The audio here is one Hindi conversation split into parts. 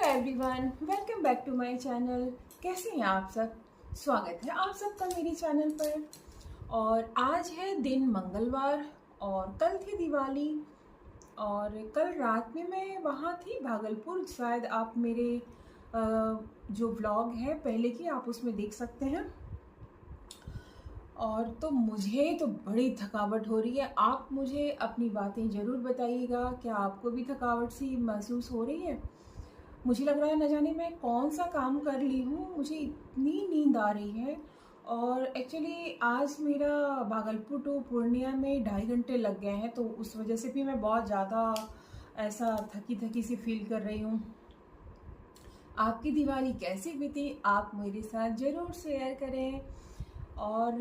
Everyone, welcome back to my channel. कैसे हैं आप सब? स्वागत है आप सबका मेरे चैनल पर। और आज है दिन मंगलवार और कल थी दिवाली। और कल रात में मैं वहाँ थी भागलपुर। शायद आप मेरे जो व्लॉग है पहले की आप उसमें देख सकते हैं। और तो मुझे तो बड़ी थकावट हो रही है। आप मुझे अपनी बातें ज़रूर बताइएगा, क्या आपको भी थकावट सी महसूस हो रही है? मुझे लग रहा है न जाने मैं कौन सा काम कर ली हूँ, मुझे इतनी नींद आ रही है। और एक्चुअली आज मेरा भागलपुर टू पूर्णिया में 2.5 घंटे लग गए हैं, तो उस वजह से भी मैं बहुत ज़्यादा ऐसा थकी थकी सी फील कर रही हूँ। आपकी दिवाली कैसी बीती, आप मेरे साथ ज़रूर शेयर करें। और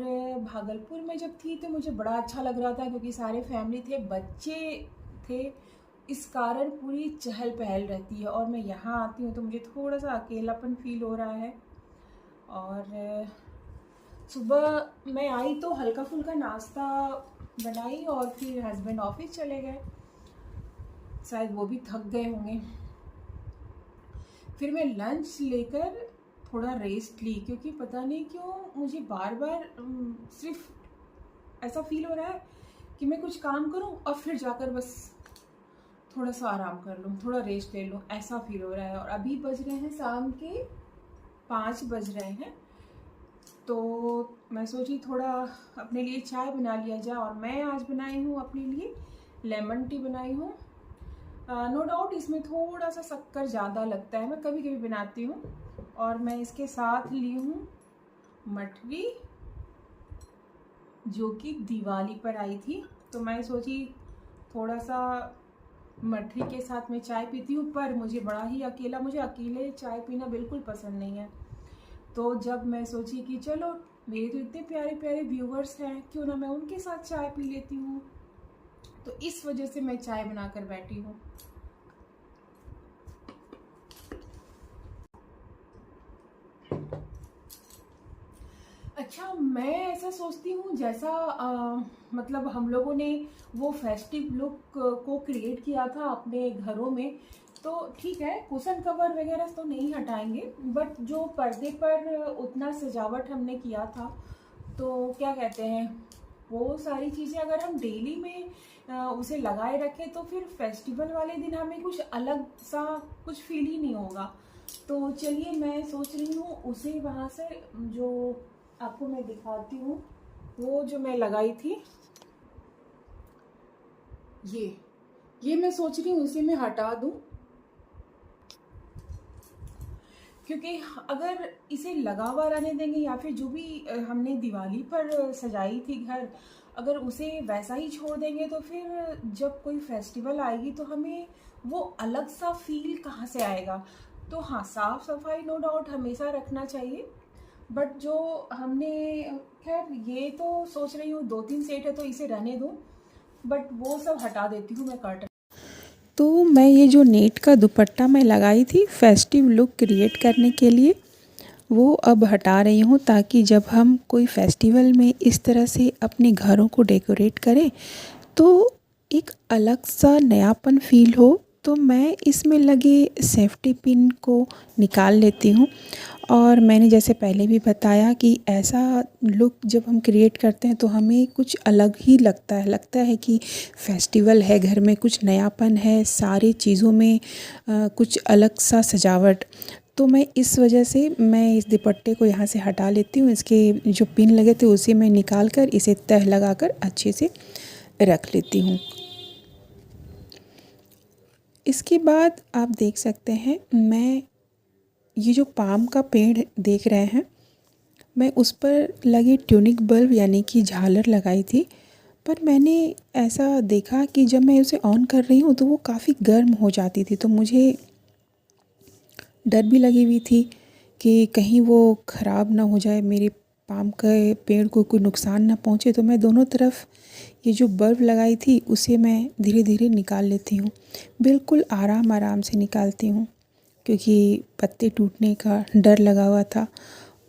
भागलपुर में जब थी तो मुझे बड़ा अच्छा लग रहा था, क्योंकि सारे फैमिली थे, बच्चे थे, इस कारण पूरी चहल पहल रहती है। और मैं यहाँ आती हूँ तो मुझे थोड़ा सा अकेलापन फील हो रहा है। और सुबह मैं आई तो हल्का फुल्का नाश्ता बनाई और फिर हस्बैंड ऑफिस चले गए, शायद वो भी थक गए होंगे। फिर मैं लंच लेकर थोड़ा रेस्ट ली, क्योंकि पता नहीं क्यों मुझे बार बार सिर्फ ऐसा फील हो रहा है कि मैं कुछ काम करूं और फिर जाकर बस थोड़ा सा आराम कर लूं, थोड़ा रेस्ट ले लूं, ऐसा फील हो रहा है। और अभी बज रहे हैं शाम के 5 बज रहे हैं, तो मैं सोची थोड़ा अपने लिए चाय बना लिया जाए। और मैं आज बनाई हूँ अपने लिए लेमन टी बनाई हूँ। नो डाउट इसमें थोड़ा सा शक्कर ज़्यादा लगता है, मैं कभी कभी बनाती हूँ। और मैं इसके साथ ली हूँ मठरी, जो कि दिवाली पर आई थी, तो मैं सोची थोड़ा सा मठरी के साथ में चाय पीती हूँ। पर मुझे मुझे अकेले चाय पीना बिल्कुल पसंद नहीं है। तो जब मैं सोची कि चलो मेरे तो इतने प्यारे प्यारे व्यूवर्स हैं, क्यों ना मैं उनके साथ चाय पी लेती हूँ, तो इस वजह से मैं चाय बनाकर बैठी हूँ। अच्छा, मैं ऐसा सोचती हूँ जैसा मतलब हम लोगों ने वो फेस्टिव लुक को क्रिएट किया था अपने घरों में, तो ठीक है कुशन कवर वगैरह तो नहीं हटाएंगे, बट जो पर्दे पर उतना सजावट हमने किया था, तो क्या कहते हैं, वो सारी चीज़ें अगर हम डेली में उसे लगाए रखें तो फिर फेस्टिवल वाले दिन हमें कुछ अलग सा कुछ फील ही नहीं होगा। तो चलिए मैं सोच रही हूँ उसे वहाँ से जो आपको मैं दिखाती हूँ, वो जो मैं लगाई थी, ये मैं सोच रही हूँ उसे मैं हटा दूँ, क्योंकि अगर इसे लगा हुआ रहने देंगे या फिर जो भी हमने दिवाली पर सजाई थी घर, अगर उसे वैसा ही छोड़ देंगे तो फिर जब कोई फेस्टिवल आएगी तो हमें वो अलग सा फील कहाँ से आएगा। तो हाँ, साफ सफाई नो डाउट हमेशा रखना चाहिए, बट जो हमने, खैर ये तो सोच रही हूँ 2-3 सेट है तो इसे रहने दूँ, बट वो सब हटा देती हूँ मैं कर्टन। तो मैं ये जो नेट का दुपट्टा मैं लगाई थी फेस्टिव लुक क्रिएट करने के लिए, वो अब हटा रही हूँ, ताकि जब हम कोई फेस्टिवल में इस तरह से अपने घरों को डेकोरेट करें तो एक अलग सा नयापन फील हो। तो मैं इसमें लगे सेफ्टी पिन को निकाल लेती हूँ। और मैंने जैसे पहले भी बताया कि ऐसा लुक जब हम क्रिएट करते हैं तो हमें कुछ अलग ही लगता है कि फेस्टिवल है, घर में कुछ नयापन है, सारी चीज़ों में कुछ अलग सा सजावट। तो मैं इस वजह से मैं इस दुपट्टे को यहाँ से हटा लेती हूँ। इसके जो पिन लगे थे उसे मैं निकाल कर इसे तह लगाकर अच्छे से रख लेती हूँ। इसके बाद आप देख सकते हैं, मैं ये जो पाम का पेड़ देख रहे हैं, मैं उस पर लगी ट्यूनिक बल्ब यानी कि झालर लगाई थी। पर मैंने ऐसा देखा कि जब मैं उसे ऑन कर रही हूँ तो वो काफ़ी गर्म हो जाती थी, तो मुझे डर भी लगी हुई थी कि कहीं वो ख़राब ना हो जाए, मेरे पाम के पेड़ को कोई नुकसान ना पहुँचे। तो मैं दोनों तरफ ये जो बल्ब लगाई थी उसे मैं धीरे धीरे निकाल लेती हूँ, बिल्कुल आराम आराम से निकालती हूँ, क्योंकि पत्ते टूटने का डर लगा हुआ था।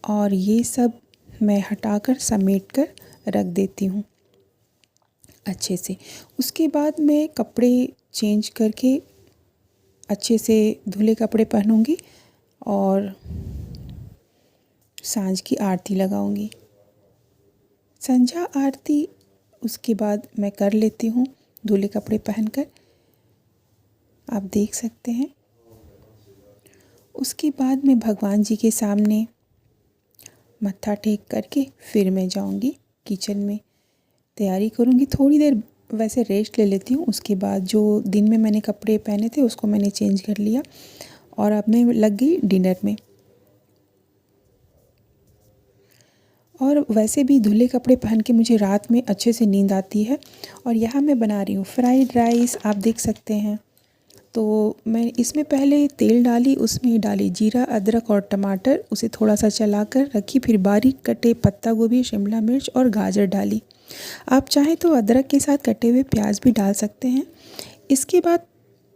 और ये सब मैं हटाकर समेट कर रख देती हूँ अच्छे से। उसके बाद मैं कपड़े चेंज करके अच्छे से धुले कपड़े पहनूंगी और सांझ की आरती लगाऊंगी। संध्या आरती उसके बाद मैं कर लेती हूँ धुले कपड़े पहनकर, आप देख सकते हैं। उसके बाद मैं भगवान जी के सामने मत्था टेक करके फिर मैं जाऊंगी किचन में, तैयारी करूंगी। थोड़ी देर वैसे रेस्ट ले लेती हूँ। उसके बाद जो दिन में मैंने कपड़े पहने थे उसको मैंने चेंज कर लिया और अब मैं लग गई डिनर में। और वैसे भी धुले कपड़े पहन के मुझे रात में अच्छे से नींद आती है। और यहाँ मैं बना रही हूँ फ्राइड राइस, आप देख सकते हैं। तो मैं इसमें पहले तेल डाली, उसमें डाली जीरा, अदरक और टमाटर, उसे थोड़ा सा चलाकर रखी। फिर बारीक कटे पत्ता गोभी, शिमला मिर्च और गाजर डाली। आप चाहें तो अदरक के साथ कटे हुए प्याज भी डाल सकते हैं। इसके बाद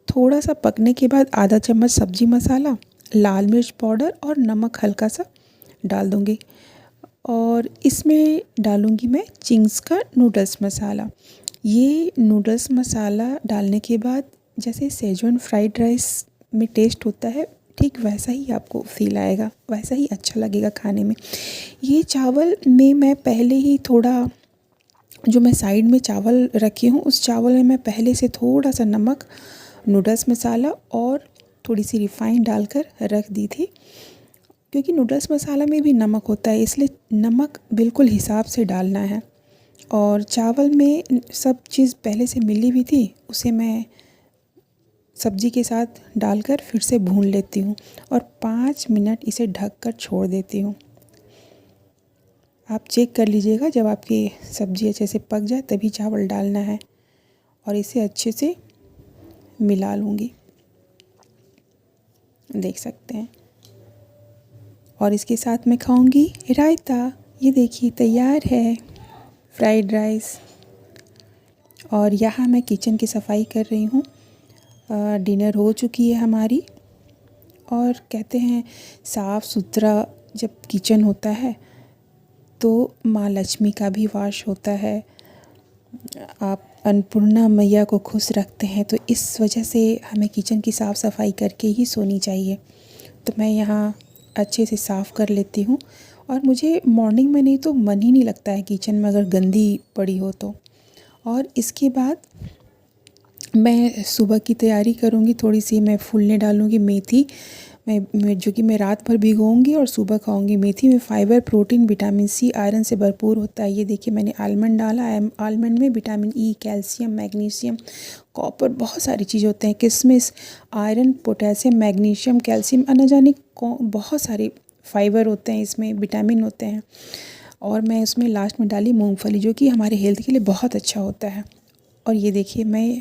थोड़ा सा पकने के बाद आधा चम्मच सब्जी मसाला, लाल मिर्च पाउडर और नमक हल्का सा डाल दूँगी। और इसमें डालूँगी मैं चिंग्स का नूडल्स मसाला। ये नूडल्स मसाला डालने के बाद जैसे सेजवान फ्राइड राइस में टेस्ट होता है, ठीक वैसा ही आपको फील आएगा, वैसा ही अच्छा लगेगा खाने में। ये चावल में मैं पहले ही थोड़ा, जो मैं साइड में चावल रखी हूँ उस चावल में मैं पहले से थोड़ा सा नमक, नूडल्स मसाला और थोड़ी सी रिफ़ाइन डालकर रख दी थी, क्योंकि नूडल्स मसाला में भी नमक होता है, इसलिए नमक बिल्कुल हिसाब से डालना है। और चावल में सब चीज़ पहले से मिली हुई थी, उसे मैं सब्जी के साथ डालकर फिर से भून लेती हूँ और 5 मिनट इसे ढककर छोड़ देती हूँ। आप चेक कर लीजिएगा, जब आपकी सब्ज़ी अच्छे से पक जाए तभी चावल डालना है। और इसे अच्छे से मिला लूँगी, देख सकते हैं। और इसके साथ मैं खाऊंगी रायता। ये देखिए तैयार है फ्राइड राइस। और यहाँ मैं किचन की सफाई कर रही हूँ। डिनर हो चुकी है हमारी। और कहते हैं साफ़ सुथरा जब किचन होता है तो माँ लक्ष्मी का भी वास होता है। आप अन्नपूर्णा मैया को खुश रखते हैं, तो इस वजह से हमें किचन की साफ़ सफाई करके ही सोनी चाहिए। तो मैं यहाँ अच्छे से साफ़ कर लेती हूँ। और मुझे मॉर्निंग में नहीं तो मन ही नहीं लगता है किचन में अगर गंदी पड़ी हो तो। और इसके बाद मैं सुबह की तैयारी करूँगी। थोड़ी सी मैं फूलने डालूँगी मेथी, जो कि मैं रात भर भिगोऊँगी और सुबह खाऊँगी। मेथी में fibre, protein, vitamin C, iron से भरपूर होता है। ये देखिए मैंने आलमंड डाला है। आलमंड में vitamin E, calcium, magnesium, copper, बहुत सारी चीज़ होते हैं। किशमिश आयरन, पोटेशियम, मैग्नीशियम, कैल्शियम, न जाने बहुत सारे फाइबर होते हैं इसमें, विटामिन होते हैं। और मैं उसमें लास्ट में डाली मूंगफली, जो कि हमारे हेल्थ के लिए बहुत अच्छा होता है। और ये देखिए मैं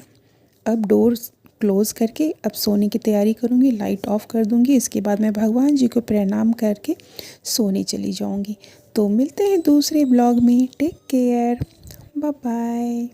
अब डोर क्लोज़ करके अब सोने की तैयारी करूँगी, लाइट ऑफ कर दूँगी। इसके बाद मैं भगवान जी को प्रणाम करके सोने चली जाऊँगी। तो मिलते हैं दूसरे ब्लॉग में। Take care, bye bye.